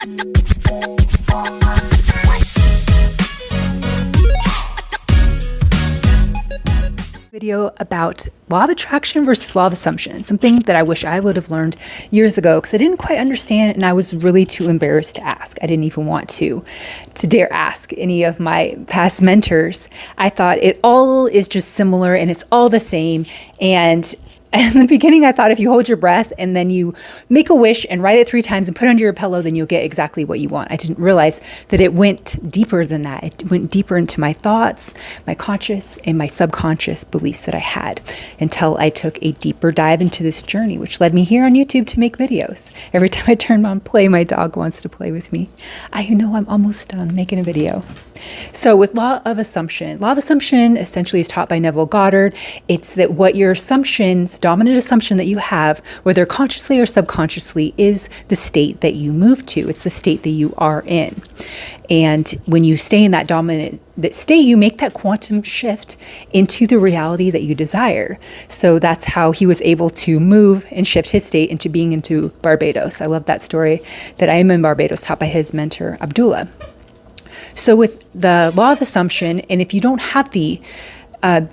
Video about law of attraction versus law of assumption, something that I wish I would have learned years ago because I didn't quite understand and I was really too embarrassed to ask. I didn't even want to dare ask any of my past mentors. I thought it all is just similar and it's all the same. And in the beginning, I thought if you hold your breath and then you make a wish and write it 3 times and put it under your pillow, then you'll get exactly what you want. I didn't realize that it went deeper than that. It went deeper into my thoughts, my conscious and my subconscious beliefs that I had until I took a deeper dive into this journey, which led me here on YouTube to make videos. Every time I turn on play, my dog wants to play with me. I know I'm almost done making a video. So with law of assumption essentially is taught by Neville Goddard. It's that what your assumptions, dominant assumption that you have, whether consciously or subconsciously, is the state that you move to. It's the state that you are in. And when you stay in that dominant state, you make that quantum shift into the reality that you desire. So that's how he was able to move and shift his state into being into Barbados. I love that story that I am in Barbados, taught by his mentor, Abdullah. So with the law of assumption, and if you don't have the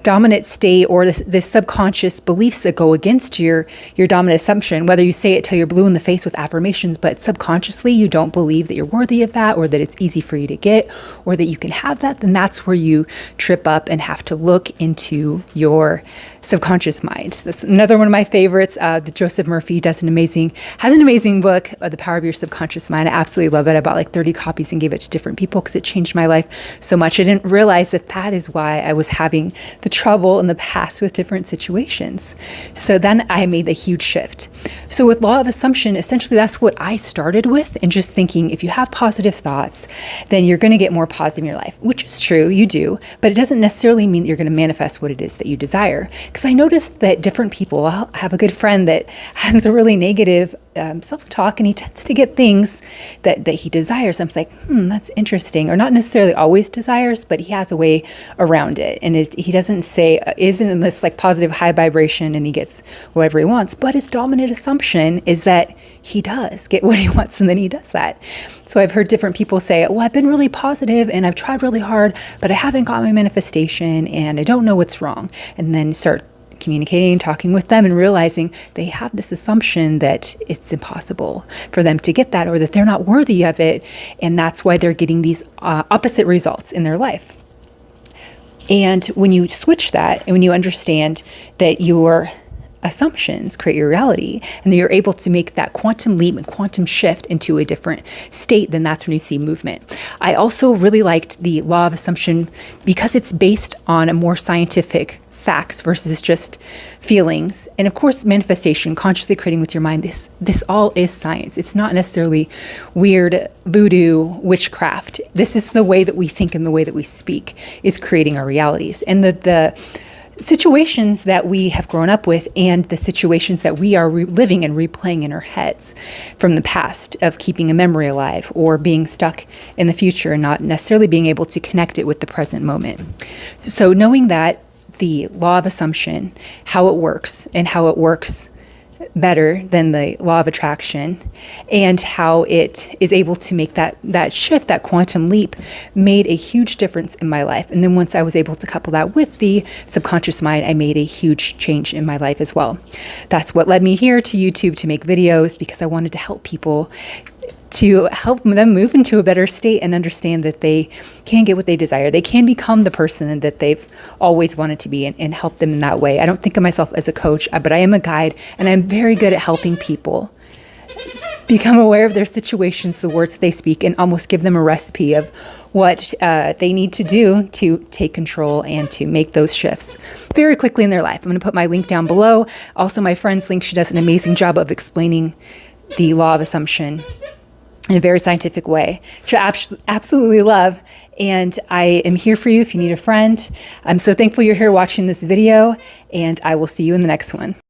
dominant state or the subconscious beliefs that go against your dominant assumption, whether you say it till you're blue in the face with affirmations, but subconsciously you don't believe that you're worthy of that or that it's easy for you to get or that you can have that, then that's where you trip up and have to look into your subconscious mind. That's another one of my favorites. The Joseph Murphy has an amazing book, The Power of Your Subconscious Mind. I absolutely love it. I bought like 30 copies and gave it to different people because it changed my life so much. I didn't realize that that is why I was having the trouble in the past with different situations. So then I made a huge shift. So with law of assumption, essentially that's what I started with, and just thinking if you have positive thoughts, then you're going to get more positive in your life, which is true, you do, but it doesn't necessarily mean that you're going to manifest what it is that you desire. Because I noticed that different people, I have a good friend that has a really negative self-talk, and he tends to get things that he desires. I'm like, that's interesting, or not necessarily always desires, but he has a way around it. And he doesn't say, isn't in this like positive high vibration and he gets whatever he wants, but his dominant assumption is that he does get what he wants and then he does that. So I've heard different people say, well, I've been really positive and I've tried really hard, but I haven't got my manifestation and I don't know what's wrong. And then start communicating, talking with them, and realizing they have this assumption that it's impossible for them to get that or that they're not worthy of it. And that's why they're getting these opposite results in their life. And when you switch that and when you understand that your assumptions create your reality and that you're able to make that quantum leap and quantum shift into a different state, then that's when you see movement. I also really liked the law of assumption because it's based on a more scientific facts versus just feelings. And of course, manifestation, consciously creating with your mind, this all is science. It's not necessarily weird voodoo witchcraft. This is the way that we think and the way that we speak is creating our realities. And the situations that we have grown up with and the situations that we are living and replaying in our heads from the past of keeping a memory alive or being stuck in the future and not necessarily being able to connect it with the present moment. So knowing that the law of assumption, how it works and how it works better than the law of attraction, and how it is able to make that shift, that quantum leap, made a huge difference in my life. And then once I was able to couple that with the subconscious mind, I made a huge change in my life as well. That's what led me here to YouTube to make videos, because I wanted to help people, to help them move into a better state and understand that they can get what they desire. They can become the person that they've always wanted to be, and help them in that way. I don't think of myself as a coach, but I am a guide, and I'm very good at helping people become aware of their situations, the words that they speak, and almost give them a recipe of what they need to do to take control and to make those shifts very quickly in their life. I'm going to put my link down below. Also, my friend's link. She does an amazing job of explaining the law of assumption in a very scientific way, which I absolutely love. And I am here for you if you need a friend. I'm so thankful you're here watching this video, and I will see you in the next one.